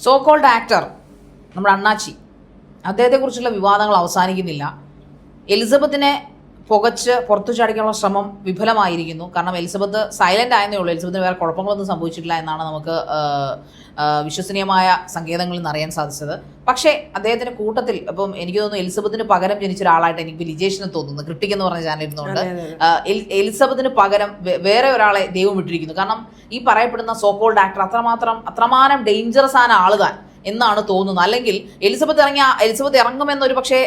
So called actor നമ്മുടെ അണ്ണാച്ചി അദ്ദേഹത്തെക്കുറിച്ചുള്ള വിവാദങ്ങൾ അവസാനിക്കുന്നില്ല. എലിസബത്തിനെ പുകച്ച് പുറത്തു ചാടിക്കാനുള്ള ശ്രമം വിഫലമായിരിക്കുന്നു. കാരണം എലിസബത്ത് സൈലന്റ് ആയെന്നേ ഉള്ളൂ. എലിസബത്തിന് വേറെ കുഴപ്പങ്ങളൊന്നും സംഭവിച്ചിട്ടില്ല എന്നാണ് നമുക്ക് വിശ്വസനീയമായ സങ്കേതങ്ങളിൽ നിന്ന് അറിയാൻ സാധിച്ചത്. പക്ഷേ അദ്ദേഹത്തിന്റെ കൂട്ടത്തിൽ ഇപ്പം എനിക്ക് തോന്നുന്നു എലിസബത്തിന് പകരം ജനിച്ച ഒരാളായിട്ട് എനിക്ക് ലിജേഷിന് തോന്നുന്നു. ക്രിട്ടിക് എന്ന് പറഞ്ഞ ചാനൽ ഇരുന്നുകൊണ്ട് എലിസബത്തിന് പകരം വേറെ ഒരാളെ ദൈവം വിട്ടിരിക്കുന്നു. കാരണം ഈ പറയപ്പെടുന്ന സോ കോൾഡ് ആക്ടർ അത്രമാനം ഡേഞ്ചറസ് ആണ് ആളുതാൻ എന്നാണ് തോന്നുന്നത്. അല്ലെങ്കിൽ എലിസബത്ത് ഇറങ്ങുമെന്നൊരു പക്ഷേ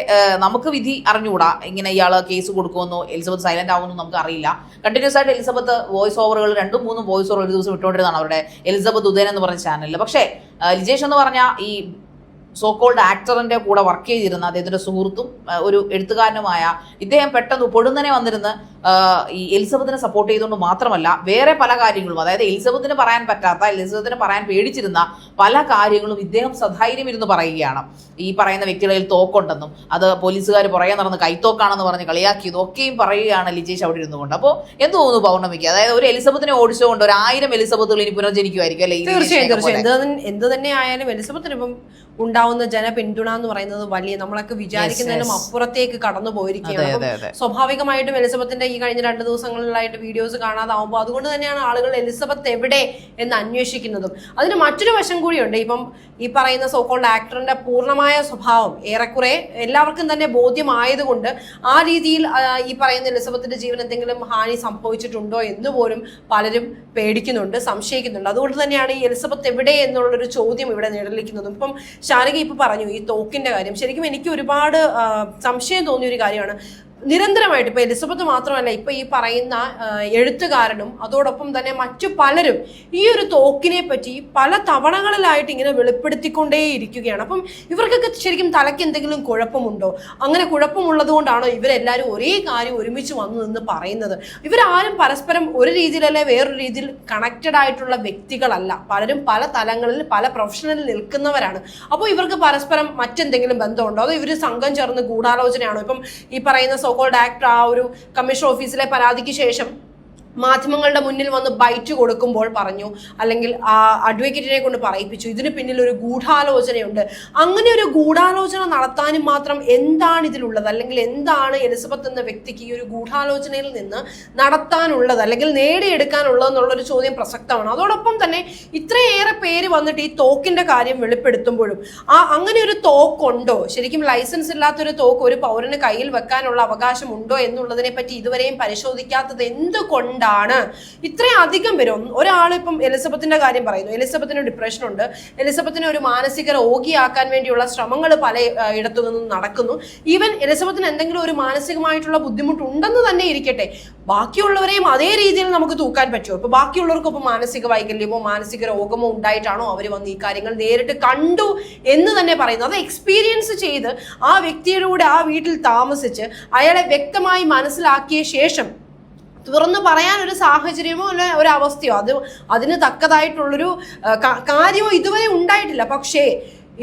നമുക്ക് വിധി അറിഞ്ഞുകൂടാ. ഇങ്ങനെ ഇയാൾ കേസ് കൊടുക്കുമെന്നോ എലിസബത്ത് സൈലന്റ് ആകുമെന്നോ നമുക്ക് അറിയില്ല. കണ്ടിന്യൂസ് ആയിട്ട് എലിസബത്ത് വോയിസ് ഓവറുകൾ 2-3 വോയിസ് ഓവർ ഒരു ദിവസം വിട്ടുകൊണ്ടിരുന്നതാണ് അവരുടെ എലിസബത്ത് ഉദയൻ എന്ന് പറഞ്ഞ ചാനലിൽ. പക്ഷേ ലിജേഷ് എന്ന് പറഞ്ഞ ഈ സോ കോൾഡ് ആക്ടറിന്റെ കൂടെ വർക്ക് ചെയ്തിരുന്ന അദ്ദേഹത്തിന്റെ സുഹൃത്തും ഒരു എഴുത്തുകാരനുമായ ഇദ്ദേഹം പെട്ടെന്ന് പൊടുന്നനെ വന്നിരുന്ന് ഈ എലിസബത്തിനെ സപ്പോർട്ട് ചെയ്തുകൊണ്ട് മാത്രമല്ല വേറെ പല കാര്യങ്ങളും, അതായത് എലിസബത്തിന് പറയാൻ പറ്റാത്ത, എലിസബത്തിന് പറയാൻ പേടിച്ചിരുന്ന പല കാര്യങ്ങളും ഇദ്ദേഹം സധൈര്യം ഇരുന്ന് പറയുകയാണ്. ഈ പറയുന്ന വ്യക്തികളിൽ തോക്കുണ്ടെന്നും അത് പോലീസുകാർ പുറകെ നടന്ന് കൈത്തോക്കാണെന്ന് പറഞ്ഞ് കളിയാക്കിയതും ഒക്കെയും പറയുകയാണ് ലിജേഷ് അവിടെ ഇരുന്നുകൊണ്ട്. അപ്പോൾ എന്ത് തോന്നുന്നു പൗർണമിക്ക്? അതായത് ഒരു എലിസബത്തിനെ ഓടിച്ചുകൊണ്ട് 1000 എലിസബത്തുകൾ ഇനി പുനർജനിക്കുമായിരിക്കും അല്ലെ? തീർച്ചയായും എന്ത് തന്നെ ആയാലും എലിസബത്തിന് ഇപ്പം ഉണ്ടാവുന്ന ജനപിന്തുണ എന്ന് പറയുന്നത് വലിയ, നമ്മളൊക്കെ വിചാരിക്കുന്നതിനും അപ്പുറത്തേക്ക് കടന്നു പോയിരിക്കുകയാണ്. സ്വാഭാവികമായിട്ടും എലിസബത്തിന്റെ ഈ കഴിഞ്ഞ 2 ദിവസങ്ങളിലായിട്ട് വീഡിയോസ് കാണാതാവുമ്പോൾ അതുകൊണ്ട് തന്നെയാണ് ആളുകൾ എലിസബത്ത് എവിടെ എന്ന് അന്വേഷിക്കുന്നതും. അതിന് മറ്റൊരു വശം കൂടിയുണ്ട്. ഇപ്പം ഈ പറയുന്ന സോക്കോൾഡ് ആക്ടറിന്റെ പൂർണ്ണമായ സ്വഭാവം ഏറെക്കുറെ എല്ലാവർക്കും തന്നെ ബോധ്യമായതുകൊണ്ട് ആ രീതിയിൽ ഈ പറയുന്ന എലിസബത്തിന്റെ ജീവൻ എന്തെങ്കിലും ഹാനി സംഭവിച്ചിട്ടുണ്ടോ എന്ന് പോലും പലരും പേടിക്കുന്നുണ്ട്, സംശയിക്കുന്നുണ്ട്. അതുകൊണ്ട് തന്നെയാണ് ഈ എലിസബത്ത് എവിടെ എന്നുള്ളൊരു ചോദ്യം ഇവിടെ നിഴലിക്കുന്നതും. ഇപ്പം ശാരിക ഇപ്പൊ പറഞ്ഞു ഈ തോക്കിന്റെ കാര്യം. ശരിക്കും എനിക്ക് ഒരുപാട് സംശയം തോന്നിയ ഒരു കാര്യമാണ്. നിരന്തരമായിട്ട് ഇപ്പൊ എലിസബത്ത് മാത്രമല്ല, ഇപ്പൊ ഈ പറയുന്ന എഴുത്തുകാരനും അതോടൊപ്പം തന്നെ മറ്റു പലരും ഈ ഒരു തോക്കിനെ പറ്റി പല തവണകളിലായിട്ട് ഇങ്ങനെ വെളിപ്പെടുത്തിക്കൊണ്ടേയിരിക്കുകയാണ്. അപ്പം ഇവർക്കൊക്കെ ശരിക്കും തലയ്ക്ക് എന്തെങ്കിലും കുഴപ്പമുണ്ടോ? അങ്ങനെ കുഴപ്പമുള്ളത് കൊണ്ടാണോ ഇവരെല്ലാവരും ഒരേ കാര്യം ഒരുമിച്ച് വന്നു നിന്ന് പറയുന്നത്? ഇവരാരും പരസ്പരം ഒരു രീതിയിലല്ലേ വേറൊരു രീതിയിൽ കണക്റ്റഡ് ആയിട്ടുള്ള വ്യക്തികളല്ല. പലരും പല തലങ്ങളിൽ പല പ്രൊഫഷണലിൽ നിൽക്കുന്നവരാണ്. അപ്പോൾ ഇവർക്ക് പരസ്പരം മറ്റെന്തെങ്കിലും ബന്ധമുണ്ടോ? അതോ ഇവർ സംഘം ചേർന്ന് ഗൂഢാലോചനയാണോ? ഇപ്പം ഈ പറയുന്ന സോക്കോൾഡ് ആക്ടർ ആ ഒരു കമ്മീഷൻ ഓഫീസിലെ പരാതിക്ക് ശേഷം മാധ്യമങ്ങളുടെ മുന്നിൽ വന്ന് ബൈറ്റ് കൊടുക്കുമ്പോൾ പറഞ്ഞു, അല്ലെങ്കിൽ ആ അഡ്വക്കേറ്റിനെ കൊണ്ട് പറയിപ്പിച്ചു, ഇതിന് പിന്നിൽ ഒരു ഗൂഢാലോചനയുണ്ട്. അങ്ങനെ ഒരു ഗൂഢാലോചന നടത്താനും മാത്രം എന്താണ് ഇതിലുള്ളത്? അല്ലെങ്കിൽ എന്താണ് എലിസബത്ത് എന്ന വ്യക്തിക്ക് ഈ ഒരു ഗൂഢാലോചനയിൽ നിന്ന് നടത്താനുള്ളത് അല്ലെങ്കിൽ നേടിയെടുക്കാനുള്ളത് എന്നുള്ളൊരു ചോദ്യം പ്രസക്തമാണ്. അതോടൊപ്പം തന്നെ ഇത്രയേറെ പേര് വന്നിട്ട് ഈ തോക്കിന്റെ കാര്യം വെളിപ്പെടുത്തുമ്പോഴും അങ്ങനെ ഒരു തോക്കുണ്ടോ? ശരിക്കും ലൈസൻസ് ഇല്ലാത്തൊരു തോക്ക് ഒരു പൗരന് കയ്യിൽ വെക്കാനുള്ള അവകാശമുണ്ടോ എന്നുള്ളതിനെ പറ്റി ഇതുവരെയും പരിശോധിക്കാത്തത് എന്തുകൊണ്ടാണ്? ഇത്രയധികം പേരും ഒരാളിപ്പം എലിസബത്തിന്റെ കാര്യം പറയുന്നു. എലിസബത്തിന് ഡിപ്രഷൻ ഉണ്ട്, എലിസബത്തിനെ ഒരു മാനസിക രോഗിയാക്കാൻ വേണ്ടിയുള്ള ശ്രമങ്ങൾ പല ഇടത്തു നിന്നും നടക്കുന്നു. ഈവൻ എലിസബത്തിന് എന്തെങ്കിലും ഒരു മാനസികമായിട്ടുള്ള ബുദ്ധിമുട്ടുണ്ടെന്ന് തന്നെ ഇരിക്കട്ടെ, ബാക്കിയുള്ളവരെയും അതേ രീതിയിൽ നമുക്ക് തൂക്കാൻ പറ്റുമോ? ഇപ്പൊ ബാക്കിയുള്ളവർക്കൊപ്പം മാനസിക വൈകല്യമോ മാനസിക രോഗമോ ഉണ്ടായിട്ടാണോ അവർ വന്ന് ഈ കാര്യങ്ങൾ നേരിട്ട് കണ്ടു എന്ന് തന്നെ പറയുന്നു? അത് എക്സ്പീരിയൻസ് ചെയ്ത് ആ വ്യക്തിയുടെ ആ വീട്ടിൽ താമസിച്ച് അയാളെ വ്യക്തമായി മനസ്സിലാക്കിയ ശേഷം തുറന്നു പറയാൻ ഒരു സാഹചര്യമോ അല്ല ഒരു അവസ്ഥയോ അതിന് തക്കതായിട്ടുള്ളൊരു കാര്യമോ ഇതുവരെ ഉണ്ടായിട്ടില്ല. പക്ഷേ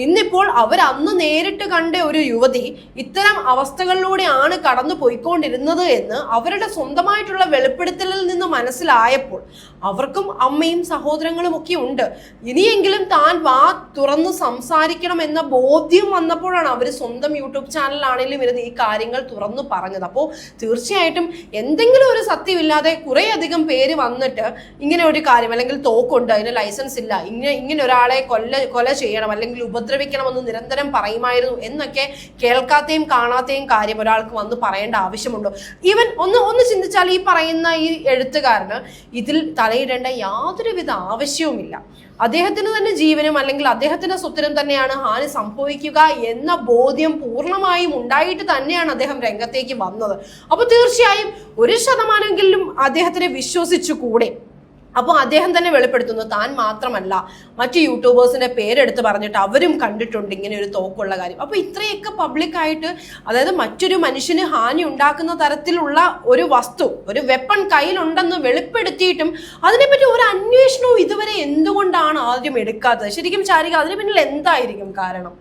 ഇന്നിപ്പോൾ അവർ അന്ന് നേരിട്ട് കണ്ട ഒരു യുവതി ഇത്തരം അവസ്ഥകളിലൂടെയാണ് കടന്നു പോയിക്കൊണ്ടിരുന്നത് എന്ന് അവരുടെ സ്വന്തമായിട്ടുള്ള വെളിപ്പെടുത്തലിൽ നിന്ന് മനസ്സിലായപ്പോൾ അവർക്കും അമ്മയും സഹോദരങ്ങളും ഒക്കെ ഉണ്ട്. ഇനിയെങ്കിലും താൻ വാ തുറന്ന് സംസാരിക്കണം എന്ന ബോധ്യം വന്നപ്പോഴാണ് അവർ സ്വന്തം യൂട്യൂബ് ചാനലിലാണെങ്കിലും ഇരുന്ന് ഈ കാര്യങ്ങൾ തുറന്നു പറഞ്ഞത്. അപ്പോൾ തീർച്ചയായിട്ടും എന്തെങ്കിലും ഒരു സത്യമില്ലാതെ കുറേ അധികം പേര് വന്നിട്ട് ഇങ്ങനെ ഒരു കാര്യം, അല്ലെങ്കിൽ തോക്കുണ്ട്, അതിന് ലൈസൻസ് ഇല്ല, ഇങ്ങനെ ഒരാളെ കൊല ചെയ്യണം അല്ലെങ്കിൽ ഉപദ്രവിക്കണമെന്ന് നിരന്തരം പറയുമായിരുന്നു എന്നൊക്കെ കേൾക്കാത്തെയും കാണാത്തെയും കാര്യം ഒരാൾക്ക് വന്ന് പറയേണ്ട ആവശ്യമുണ്ടോ? ഈവൻ ഒന്ന് ചിന്തിച്ചാൽ ഈ പറയുന്ന ഈ എഴുത്തുകാരന് ഇതിൽ തലയിടേണ്ട യാതൊരുവിധ ആവശ്യവുമില്ല. അദ്ദേഹത്തിന് തന്നെ ജീവനും അല്ലെങ്കിൽ അദ്ദേഹത്തിന്റെ സ്വത്തിനും തന്നെയാണ് ഹാനി സംഭവിക്കുക എന്ന ബോധ്യം പൂർണ്ണമായും ഉണ്ടായിട്ട് തന്നെയാണ് അദ്ദേഹം രംഗത്തേക്ക് വന്നത്. അപ്പൊ തീർച്ചയായും 1% അദ്ദേഹത്തിനെ വിശ്വസിച്ചുകൂടെ? അപ്പോൾ അദ്ദേഹം തന്നെ വെളിപ്പെടുത്തുന്നു താൻ മാത്രമല്ല മറ്റു യൂട്യൂബേഴ്സിന്റെ പേരെടുത്ത് പറഞ്ഞിട്ട് അവരും കണ്ടിട്ടുണ്ട് ഇങ്ങനെ ഒരു തോക്കുള്ള കാര്യം. അപ്പോൾ ഇത്രയൊക്കെ പബ്ലിക്കായിട്ട്, അതായത് മറ്റൊരു മനുഷ്യന് ഹാനി ഉണ്ടാക്കുന്ന തരത്തിലുള്ള ഒരു വസ്തു, ഒരു വെപ്പൺ കയ്യിലുണ്ടെന്ന് വെളിപ്പെടുത്തിയിട്ടും അതിനെപ്പറ്റി ഒരു അന്വേഷണവും ഇതുവരെ എന്തുകൊണ്ടാണ് ആദ്യം എടുക്കാത്തത്? ശരിക്കും ചാരിക, അതിന് പിന്നിൽ എന്തായിരിക്കും കാരണം?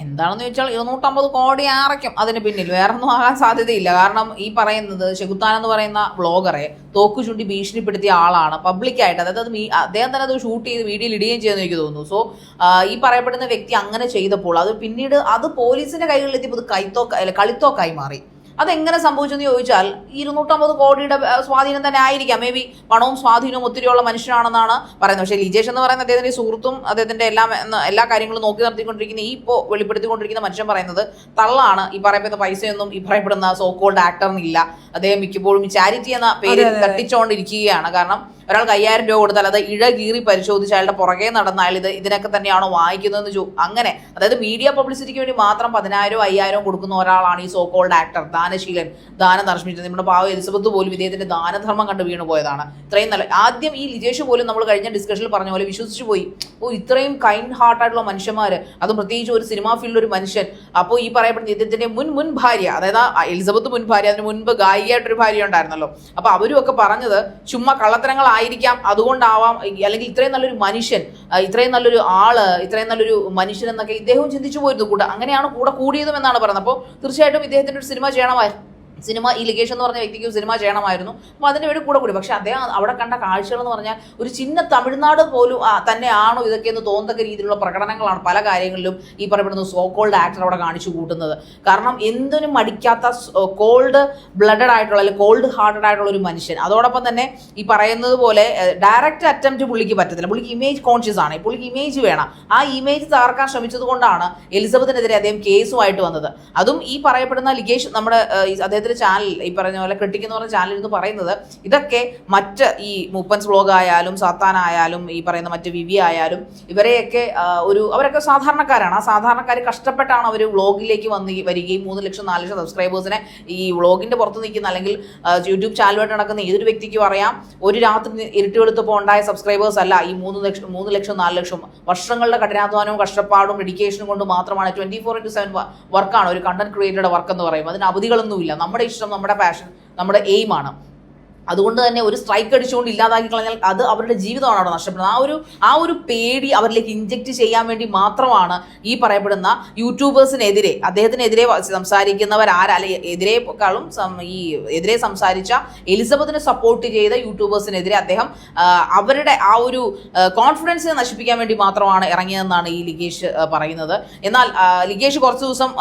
എന്താണെന്ന് ചോദിച്ചാൽ 250 കോടി ആറയ്ക്കും അതിന് പിന്നിൽ, വേറെ ഒന്നും ആകാൻ സാധ്യതയില്ല. കാരണം ഈ പറയുന്നത് ചെകുത്താൻ എന്ന് പറയുന്ന വ്ളോഗറെ തോക്ക് ചൂണ്ടി ഭീഷണിപ്പെടുത്തിയ ആളാണ് പബ്ലിക്കായിട്ട്. അതായത് അദ്ദേഹം തന്നെ അത് ഷൂട്ട് ചെയ്ത് വീഡിയോയിൽ ഇടുകയും ചെയ്യുമെന്ന് എനിക്ക് തോന്നുന്നു. സോ ഈ പറയപ്പെടുന്ന വ്യക്തി അങ്ങനെ ചെയ്തപ്പോൾ അത് പിന്നീട് അത് പോലീസിന്റെ കൈകളിലെത്തിയപ്പോൾ അത് കളിത്തോക്കായി മാറി. അതെങ്ങനെ സംഭവിച്ചെന്ന് ചോദിച്ചാൽ 250 കോടിയുടെ സ്വാധീനം തന്നെ ആയിരിക്കാം. മേ ബി പണവും സ്വാധീനവും ഒത്തിരിയുള്ള മനുഷ്യനാണെന്നാണ് പറയുന്നത്. പക്ഷേ ലിജേഷ് എന്ന് പറയുന്ന അദ്ദേഹത്തിന്റെ സുഹൃത്തും അദ്ദേഹത്തിന്റെ എല്ലാ കാര്യങ്ങളും നോക്കി നടത്തിക്കൊണ്ടിരിക്കുന്ന ഇപ്പോൾ വെളിപ്പെടുത്തിക്കൊണ്ടിരിക്കുന്ന മനുഷ്യൻ പറയുന്നത് തള്ളാണ്. ഈ പറയപ്പെടുന്ന പൈസയൊന്നും ഈ പറയപ്പെടുന്ന സോക്കോൾഡ് ആക്ടറിനില്ല. അദ്ദേഹം മിക്കപ്പോഴും ചാരിറ്റി എന്ന പേര് തട്ടിച്ചുകൊണ്ടിരിക്കുകയാണ്. കാരണം ഒരാൾക്ക് 5000 രൂപ കൊടുത്താൽ അത് ഇഴകീറി പരിശോധിച്ച് അയാളുടെ പുറകെ നടന്ന അയാൾ ഇതിനൊക്കെ തന്നെയാണോ വാങ്ങിക്കുന്നതെന്ന് അങ്ങനെ, അതായത് മീഡിയ പബ്ലിസിറ്റിക്ക് വേണ്ടി മാത്രം 10,000 5,000 കൊടുക്കുന്ന ഒരാളാണ് ഈ സോക്കോൾഡ് ആക്ടർ, ദാനശീലൻ, ദാനം നർമ്മിച്ചത്. നമ്മുടെ പാവ എലിസബത്ത് പോലും ഇദ്ദേഹത്തിന്റെ ദാനധർമ്മം കണ്ട് വീണു പോയതാണ്. ഇത്രയും നല്ല ആദ്യം ഈ ലിജേഷ് പോലും നമ്മൾ കഴിഞ്ഞ ഡിസ്കഷനിൽ പറഞ്ഞ പോലെ വിശ്വസിച്ചു പോയി. ഇത്രയും കൈൻഡ് ഹാർട്ടായിട്ടുള്ള മനുഷ്യന്മാർ, അത് പ്രത്യേകിച്ച് ഒരു സിനിമാ ഫീൽഡിൽ ഒരു മനുഷ്യൻ. അപ്പോൾ ഈ പറയപ്പെടുന്ന ഇദ്ദേഹത്തിന്റെ മുൻ ഭാര്യ, അതായത് എലിസബത്ത് മുൻ ഭാര്യ, അതിന് മുൻപ് ഗായികയായിട്ടൊരു ഭാര്യ ഉണ്ടായിരുന്നല്ലോ. അപ്പൊ അവരും ഒക്കെ പറഞ്ഞത് ചുമ്മാ കള്ളത്തരങ്ങളായിരിക്കാം, അതുകൊണ്ടാവാം, അല്ലെങ്കിൽ ഇത്രയും നല്ലൊരു മനുഷ്യൻ, ഇത്രയും നല്ലൊരു ആള്, ഇത്രയും നല്ലൊരു മനുഷ്യൻ എന്നൊക്കെ ഇദ്ദേഹവും ചിന്തിച്ചു പോയിരുന്നു. അങ്ങനെയാണ് കൂടെ കൂടിയതും എന്നാണ് പറയുന്നത്. അപ്പോൾ തീർച്ചയായിട്ടും ഇദ്ദേഹത്തിന്റെ ഒരു സിനിമ ചെയ്യണമായിരുന്നു. ഈ ലിഗേഷ് എന്ന് പറഞ്ഞ വ്യക്തിക്ക് സിനിമ ചെയ്യണമായിരുന്നു. അപ്പോൾ അതിന് വേണ്ടി കൂടി. പക്ഷെ അദ്ദേഹം അവിടെ കണ്ട കാഴ്ചകൾ എന്ന് പറഞ്ഞാൽ ഒരു ചിന്ന തമിഴ്നാട് പോലും തന്നെയാണോ ഇതൊക്കെ എന്ന് തോന്നത്തക്ക രീതിയിലുള്ള പ്രകടനങ്ങളാണ് പല കാര്യങ്ങളിലും ഈ പറയപ്പെടുന്ന സോക്കോൾഡ് ആക്ടർ അവിടെ കാണിച്ചു കൂട്ടുന്നത്. കാരണം എന്തിനും മടിക്കാത്ത കോൾഡ് ബ്ലഡഡ് ആയിട്ടുള്ള അല്ലെങ്കിൽ കോൾഡ് ഹാർട്ടഡ് ആയിട്ടുള്ള ഒരു മനുഷ്യൻ. അതോടൊപ്പം തന്നെ ഈ പറയുന്നത് പോലെ ഡയറക്റ്റ് അറ്റംപ്റ്റ് പുള്ളിക്ക് പറ്റത്തില്ല. പുള്ളിക്ക് ഇമേജ് കോൺഷ്യസ് ആണ്. പുള്ളിക്ക് ഇമേജ് വേണം. ആ ഇമേജ് തകർക്കാൻ ശ്രമിച്ചത് കൊണ്ടാണ് എലിസബത്തിനെതിരെ അദ്ദേഹം കേസുമായിട്ട് വന്നത്. അതും ഈ പറയപ്പെടുന്ന ലിഗേഷ് നമ്മുടെ അദ്ദേഹത്തിന് ചാനൽ, ഈ പറഞ്ഞ പോലെ ക്രിട്ടിക് എന്ന് പറഞ്ഞ ചാനൽ എന്ന് പറയുന്നത് ഇതൊക്കെ മറ്റ് ഈ മൂപ്പൻസ് വ്ലോഗ് ആയാലും സാത്താനായാലും ഈ പറയുന്ന മറ്റ് വിവി ആയാലും ഇവരെയൊക്കെ അവരൊക്കെ സാധാരണക്കാരാണ്. ആ സാധാരണക്കാർ കഷ്ടപ്പെട്ടാണ് അവർ വ്ളോഗിലേക്ക് വരികയും 3 ലക്ഷം 4 ലക്ഷം സബ്സ്ക്രൈബേഴ്സിനെ ഈ വ്ളോഗിന്റെ പുറത്ത് നിൽക്കുന്ന അല്ലെങ്കിൽ യൂട്യൂബ് ചാനലുമായിട്ട് നടക്കുന്ന ഏതൊരു വ്യക്തിക്കും അറിയാം, ഒരു രാത്രി ഇരുട്ട് വെളുത്തപ്പോൾ ഉണ്ടായ സബ്സ്ക്രൈബേഴ്സ് അല്ല ഈ 3 ലക്ഷം 4 ലക്ഷം. വർഷങ്ങളുടെ കഠിനാധ്വാനവും കഷ്ടപ്പാടും ഡെഡിക്കേഷനും കൊണ്ട് മാത്രമാണ് 24/7 വർക്കാണ് ഒരു കണ്ടന്റ് ക്രിയേറ്ററുടെ വർക്ക് എന്ന് പറയുമ്പോൾ. അതിന് അവധികളൊന്നുമില്ല. നമ്മുടെ ഇഷ്ടം, നമ്മുടെ പാഷൻ, നമ്മുടെ എയിമാണ്. അതുകൊണ്ട് തന്നെ ഒരു സ്ട്രൈക്ക് അടിച്ചുകൊണ്ട് ഇല്ലാതാക്കി കളഞ്ഞാൽ അത് അവരുടെ ജീവിതമാണ് അവിടെ നഷ്ടപ്പെടുന്നത്. ആ ഒരു പേടി അവരിലേക്ക് ഇഞ്ചെക്ട് ചെയ്യാൻ വേണ്ടി മാത്രമാണ് ഈ പറയപ്പെടുന്ന യൂട്യൂബേഴ്സിനെതിരെ, അദ്ദേഹത്തിനെതിരെ സംസാരിക്കുന്നവർ എതിരെക്കാളും ഈ എതിരെ സംസാരിച്ച എലിസബത്തിനെ സപ്പോർട്ട് ചെയ്ത യൂട്യൂബേഴ്സിനെതിരെ അദ്ദേഹം അവരുടെ ആ ഒരു കോൺഫിഡൻസിനെ നശിപ്പിക്കാൻ വേണ്ടി മാത്രമാണ് ഇറങ്ങിയതെന്നാണ് ഈ ലിഗേഷ് പറയുന്നത്. എന്നാൽ ലിഗേഷ് കുറച്ച് ദിവസം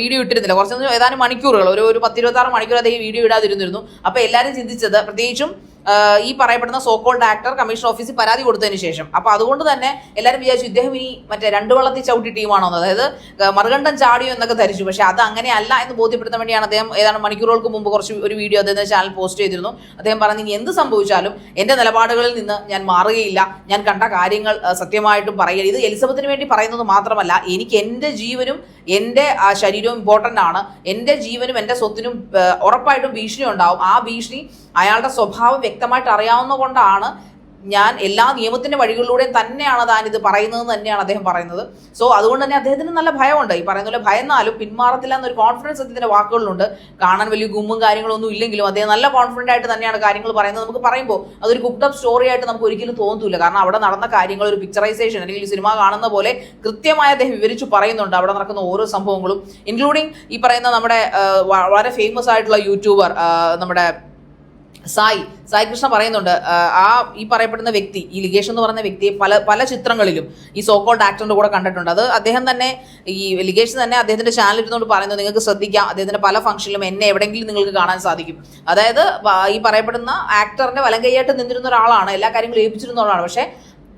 വീഡിയോ ഇട്ടിരുന്നില്ല. കുറച്ച് ഏതാനും മണിക്കൂറുകൾ, ഒരു 10-26 മണിക്കൂർ അദ്ദേഹം വീഡിയോ ഇടാതിരുന്നിരുന്നു. അപ്പോൾ എല്ലാവരും ചിന്തിച്ചത് പ്രത്യേകിച്ചും ഈ പറയപ്പെടുന്ന സോക്കോൾഡ് ആക്ടർ കമ്മീഷൻ ഓഫീസിൽ പരാതി കൊടുത്തതിന് ശേഷം, അപ്പൊ അതുകൊണ്ട് തന്നെ എല്ലാവരും വിചാരിച്ചു ഇദ്ദേഹം ഇനി മറ്റേ 2 വള്ളത്തിൽ ചവിട്ടി ടീമാണോ, അതായത് മറുകണ്ഠം ചാടിയോ എന്നൊക്കെ ധരിച്ചു. പക്ഷെ അത് അങ്ങനെയല്ല എന്ന് ബോധ്യപ്പെടുത്താൻ വേണ്ടിയാണ് അദ്ദേഹം ഏതാണ്ട് മണിക്കൂറുകൾക്ക് മുമ്പ് ഒരു വീഡിയോ അദ്ദേഹത്തിന്റെ ചാനൽ പോസ്റ്റ് ചെയ്തിരുന്നു. അദ്ദേഹം പറഞ്ഞു, ഇനി എന്ത് സംഭവിച്ചാലും എന്റെ നിലപാടുകളിൽ നിന്ന് ഞാൻ മാറുകയില്ല, ഞാൻ കണ്ട കാര്യങ്ങൾ സത്യമായിട്ടും പറയുക. ഇത് എലിസബത്തിന് വേണ്ടി പറയുന്നത് മാത്രമല്ല, എനിക്ക് എന്റെ ജീവനും എന്റെ ശരീരവും ഇമ്പോർട്ടൻ്റ് ആണ്. എന്റെ ജീവനും എന്റെ സ്വത്തിനും ഉറപ്പായിട്ടും ഭീഷണി ഉണ്ടാവും. ആ ഭീഷണി അയാളുടെ സ്വഭാവം വ്യക്തമായിട്ട് അറിയാവുന്ന കൊണ്ടാണ് ഞാൻ എല്ലാ നിയമത്തിന്റെ വഴികളിലൂടെയും തന്നെയാണ് താനിത് പറയുന്നതെന്ന് തന്നെയാണ് അദ്ദേഹം പറയുന്നത്. സോ അതുകൊണ്ട് തന്നെ അദ്ദേഹത്തിന് നല്ല ഭയമുണ്ട്. ഈ പറയുന്ന പോലെ ഭയന്നാലും പിന്മാറത്തില്ല എന്നൊരു കോൺഫിഡൻസ് അദ്ദേഹത്തിന്റെ വാക്കുകളിലുണ്ട്. കാണാൻ വലിയ ഗുമ്മും കാര്യങ്ങളൊന്നും ഇല്ലെങ്കിലും അദ്ദേഹം നല്ല കോൺഫിഡന്റ് ആയിട്ട് തന്നെയാണ് കാര്യങ്ങൾ പറയുന്നത്. നമുക്ക് പറയുമ്പോൾ അതൊരു കുക്ക്ഡ് സ്റ്റോറി ആയിട്ട് നമുക്ക് ഒരിക്കലും തോന്നത്തില്ല. കാരണം അവിടെ നടന്ന കാര്യങ്ങൾ ഒരു പിക്ചറൈസേഷൻ അല്ലെങ്കിൽ സിനിമ കാണുന്ന പോലെ കൃത്യമായി അദ്ദേഹം വിവരിച്ചു പറയുന്നുണ്ട് അവിടെ നടക്കുന്ന ഓരോ സംഭവങ്ങളും, ഇൻക്ലൂഡിങ് ഈ പറയുന്ന നമ്മുടെ വളരെ ഫേമസ് ആയിട്ടുള്ള യൂട്യൂബർ നമ്മുടെ സായി കൃഷ്ണ പറയുന്നുണ്ട്. ഈ പറയപ്പെടുന്ന വ്യക്തി, ഈ ലിഗേഷ് എന്ന് പറയുന്ന വ്യക്തിയെ പല ചിത്രങ്ങളിലും ഈ സോക്കോൾഡ് ആക്ടറിന്റെ കൂടെ കണ്ടിട്ടുണ്ട്. അത് അദ്ദേഹം തന്നെ, ഈ ലിഗേഷ് തന്നെ അദ്ദേഹത്തിന്റെ ചാനൽ ഇരുന്നുകൊണ്ട് പറയുന്നത് നിങ്ങൾക്ക് ശ്രദ്ധിക്കാം, അദ്ദേഹത്തിന്റെ പല ഫംഗ്ഷനിലും എന്നെ എവിടെയെങ്കിലും നിങ്ങൾക്ക് കാണാൻ സാധിക്കും. അതായത് ഈ പറയപ്പെടുന്ന ആക്ടറിന്റെ വലം കൈയായിട്ട് നിന്നിരുന്ന ഒരാളാണ്, എല്ലാ കാര്യങ്ങളും ഏൽപ്പിച്ചിരുന്ന ഒരാളാണ്. പക്ഷേ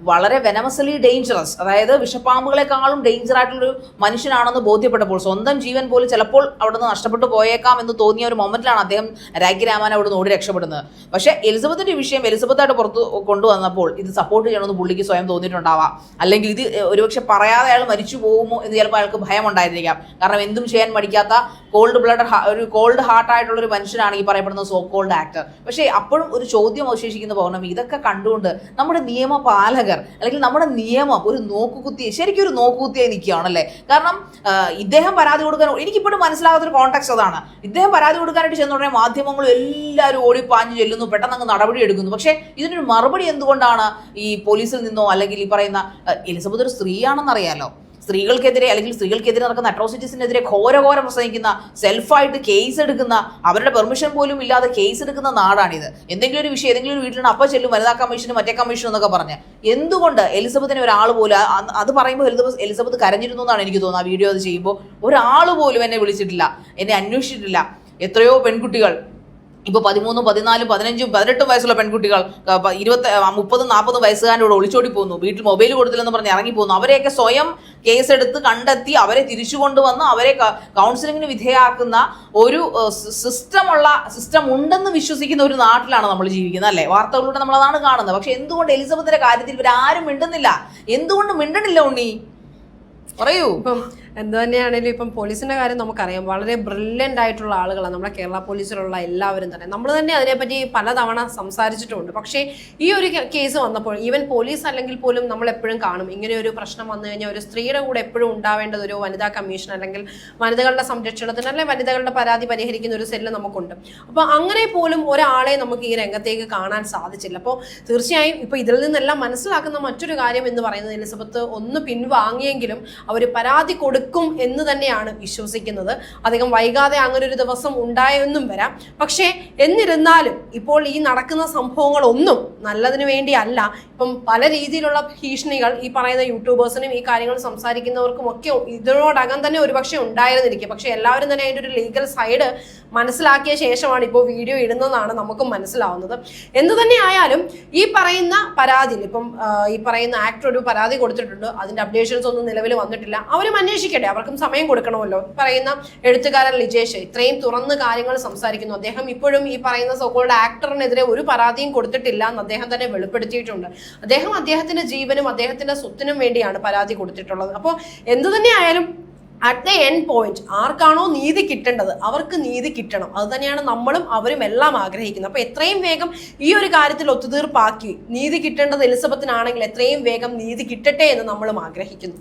വളരെ വെനമസലി ഡേഞ്ചറസ്, അതായത് വിഷപ്പാമ്പുകളെക്കാളും ഡേഞ്ചർ ആയിട്ടുള്ളൊരു മനുഷ്യനാണെന്ന് ബോധ്യപ്പെട്ടപ്പോൾ സ്വന്തം ജീവൻ പോലും ചിലപ്പോൾ അവിടുന്ന് നഷ്ടപ്പെട്ടു പോയേക്കാം എന്ന് തോന്നിയ ഒരു മൊമെന്റിലാണ് അദ്ദേഹം രാഖി രാമാൻ അവിടുന്ന് ഓടി രക്ഷപ്പെടുന്നത്. പക്ഷേ എലിസബത്തിന്റെ വിഷയം എലിസബത്തായിട്ട് പുറത്ത് കൊണ്ടുവന്നപ്പോൾ ഇത് സപ്പോർട്ട് ചെയ്യണമെന്ന് പുള്ളിക്ക് സ്വയം തോന്നിയിട്ടുണ്ടാവാം. അല്ലെങ്കിൽ ഇത് ഒരുപക്ഷെ പറയാതെ അയാൾ മരിച്ചു പോകുമോ എന്ന് ചിലപ്പോൾ അയാൾക്ക് ഭയം ഉണ്ടായിരിക്കാം. കാരണം എന്തും ചെയ്യാൻ മടിക്കാത്ത ഒരു കോൾഡ് ഹാർട്ട് ആയിട്ടുള്ള ഒരു മനുഷ്യനാണ് ഈ പറയപ്പെടുന്ന സോ കോൾഡ് ആക്ടർ. പക്ഷേ അപ്പോഴും ഒരു ചോദ്യം അവശേഷിക്കുന്ന പൗർണമി, ഇതൊക്കെ കണ്ടുകൊണ്ട് നമ്മുടെ നിയമപാലകർ അല്ലെങ്കിൽ നമ്മുടെ നിയമം ഒരു നോക്കുകുത്തിയെ, ശരിക്കും ഒരു നോക്കുകുത്തിയായി നിൽക്കുകയാണല്ലേ. കാരണം ഇദ്ദേഹം പരാതി കൊടുക്കാൻ, എനിക്കിപ്പോഴും മനസ്സിലാകാത്തൊരു കോൺടാക്ട് അതാണ്. ഇദ്ദേഹം പരാതി കൊടുക്കാനായിട്ട് ചെന്നുടനെ മാധ്യമങ്ങളും എല്ലാവരും ഓടിപ്പാഞ്ഞു ചെല്ലുന്നു, പെട്ടെന്ന് അങ്ങ് നടപടി എടുക്കുന്നു. പക്ഷേ ഇതിനൊരു മറുപടി എന്തുകൊണ്ടാണ് ഈ പോലീസിൽ നിന്നോ അല്ലെങ്കിൽ ഈ പറയുന്ന എലിസബത്ത് ഒരു സ്ത്രീയാണെന്നറിയാലോ, സ്ത്രീകൾക്കെതിരെ അല്ലെങ്കിൽ സ്ത്രീകൾക്കെതിരെ നടക്കുന്ന അട്രോസിറ്റീസിനെതിരെ ഘോരഘോരം പ്രസംഗിക്കുന്ന, സെൽഫായിട്ട് കേസ് എടുക്കുന്ന, അവരുടെ പെർമിഷൻ പോലും ഇല്ലാതെ കേസ് എടുക്കുന്ന നാടാണിത്. എന്തെങ്കിലും ഒരു വിഷയം ഏതെങ്കിലും ഒരു വീട്ടിലാണ് അപ്പം ചെല്ലും വനിതാ കമ്മീഷനും മറ്റേ കമ്മീഷനും എന്നൊക്കെ പറഞ്ഞ്. എന്തുകൊണ്ട് എലിസബത്തിനെ ഒരാൾ പോലും അത് പറയുമ്പോൾ എലിസബത്ത് കരഞ്ഞിരുന്നു എന്നാണ് എനിക്ക് തോന്നുന്നത്. ആ വീഡിയോ അത് ചെയ്യുമ്പോൾ ഒരാൾ പോലും എന്നെ വിളിച്ചിട്ടില്ല, എന്നെ അന്വേഷിച്ചിട്ടില്ല. എത്രയോ പെൺകുട്ടികൾ ഇപ്പോൾ 13, 14, 15, 18 വയസ്സുള്ള പെൺകുട്ടികൾ 20, 30, 40 വയസ്സുകാരുടെ കൂടെ ഒളിച്ചോടി പോകുന്നു. വീട്ടിൽ മൊബൈൽ കൊടുത്തില്ലെന്ന് പറഞ്ഞ് ഇറങ്ങിപ്പോകുന്നു. അവരെയൊക്കെ സ്വയം കേസെടുത്ത് കണ്ടെത്തി അവരെ തിരിച്ചു കൊണ്ടുവന്ന് അവരെ കൗൺസിലിങ്ങിന് വിധേയമാക്കുന്ന ഒരു സിസ്റ്റം ഉണ്ടെന്ന് വിശ്വസിക്കുന്ന ഒരു നാട്ടിലാണ് നമ്മൾ ജീവിക്കുന്നത്, അല്ലേ? വാർത്തകളിലൂടെ നമ്മൾ അതാണ് കാണുന്നത്. പക്ഷെ എന്തുകൊണ്ട് എലിസബത്തിന്റെ കാര്യത്തിൽ ഇവരാരും മിണ്ടുന്നില്ല? എന്തുകൊണ്ട് മിണ്ടണില്ല ഉണ്ണി? പറയൂ. ഇപ്പം എന്ത് തന്നെയാണെങ്കിലും ഇപ്പം പോലീസിന്റെ കാര്യം നമുക്കറിയാം, വളരെ ബ്രില്യൻ്റ് ആയിട്ടുള്ള ആളുകളാണ് നമ്മുടെ കേരള പോലീസിലുള്ള എല്ലാവരും തന്നെ. നമ്മൾ തന്നെ അതിനെപ്പറ്റി പലതവണ സംസാരിച്ചിട്ടുണ്ട്. പക്ഷേ ഈ ഒരു കേസ് വന്നപ്പോൾ ഈവൻ പോലീസ് അല്ലെങ്കിൽ പോലും നമ്മൾ എപ്പോഴും കാണും, ഇങ്ങനെ ഒരു പ്രശ്നം വന്നു കഴിഞ്ഞാൽ ഒരു സ്ത്രീയുടെ കൂടെ എപ്പോഴും ഉണ്ടാവേണ്ടത് ഒരു വനിതാ കമ്മീഷൻ അല്ലെങ്കിൽ വനിതകളുടെ സംരക്ഷണത്തിന് അല്ലെങ്കിൽ വനിതകളുടെ പരാതി പരിഹരിക്കുന്ന ഒരു സെല്ല് നമുക്കുണ്ട്. അപ്പോൾ അങ്ങനെ പോലും ഒരാളെ നമുക്ക് ഈ രംഗത്തേക്ക് കാണാൻ സാധിച്ചില്ല. അപ്പോൾ തീർച്ചയായും ഇപ്പോൾ ഇതിൽ നിന്നെല്ലാം മനസ്സിലാക്കുന്ന മറ്റൊരു കാര്യം എന്ന് പറയുന്നത് എലിസബത്ത് ഒന്ന് പിൻവാങ്ങിയെങ്കിലും അവർ പരാതി കൊടുക്കും എന്ന് തന്നെയാണ് വിശ്വസിക്കുന്നത്. അധികം വൈകാതെ അങ്ങനെ ഒരു ദിവസം ഉണ്ടായെന്നും വരാം. പക്ഷേ എന്നിരുന്നാലും ഇപ്പോൾ ഈ നടക്കുന്ന സംഭവങ്ങളൊന്നും നല്ലതിനു വേണ്ടിയല്ല. ഇപ്പം പല രീതിയിലുള്ള ഭീഷണികൾ ഈ പറയുന്ന യൂട്യൂബേഴ്സിനും ഈ കാര്യങ്ങൾ സംസാരിക്കുന്നവർക്കും ഒക്കെ ഇതിനോടകം തന്നെ ഒരുപക്ഷെ ഉണ്ടായിരുന്നിരിക്കും. പക്ഷെ എല്ലാവരും തന്നെ അതിൻ്റെ ഒരു ലീഗൽ സൈഡ് മനസ്സിലാക്കിയ ശേഷമാണ് ഇപ്പോൾ വീഡിയോ ഇടുന്നതാണ് നമുക്കും മനസ്സിലാവുന്നത്. എന്തു തന്നെ ആയാലും ഈ പറയുന്ന പരാതിയിൽ ഇപ്പം ഈ പറയുന്ന ആക്ടർ ഒരു പരാതി കൊടുത്തിട്ടുണ്ട്. അതിന്റെ അപ്ഡേഷൻസ് ഒന്നും നിലവിൽ വന്നിട്ടില്ല. അവരും അന്വേഷിക്കട്ടെ, അവർക്കും സമയം കൊടുക്കണമല്ലോ. പറയുന്ന എഴുത്തുകാരൻ ലിജേഷ് ഇത്രയും തുറന്ന് കാര്യങ്ങൾ സംസാരിക്കുന്നു. അദ്ദേഹം ഇപ്പോഴും ഈ പറയുന്ന സോക്കോൾഡ് ആക്ടറിനെതിരെ ഒരു പരാതിയും കൊടുത്തിട്ടില്ല എന്ന് അദ്ദേഹം തന്നെ വെളിപ്പെടുത്തിയിട്ടുണ്ട്. അദ്ദേഹം അദ്ദേഹത്തിന്റെ ജീവനും അദ്ദേഹത്തിന്റെ സ്വത്തിനും വേണ്ടിയാണ് പരാതി കൊടുത്തിട്ടുള്ളത്. അപ്പോൾ എന്തു തന്നെ ആയാലും അറ്റ് ദ എൻഡ് പോയിന്റ് ആർക്കാണോ നീതി കിട്ടേണ്ടത് അവർക്ക് നീതി കിട്ടണം. അത് തന്നെയാണ് നമ്മളും അവരും എല്ലാം ആഗ്രഹിക്കുന്നത്. അപ്പൊ എത്രയും വേഗം ഈ ഒരു കാര്യത്തിൽ ഒത്തുതീർപ്പാക്കി നീതി കിട്ടേണ്ടത് എലിസബത്തിനാണെങ്കിൽ എത്രയും വേഗം നീതി കിട്ടട്ടെ എന്ന് നമ്മളും ആഗ്രഹിക്കുന്നു.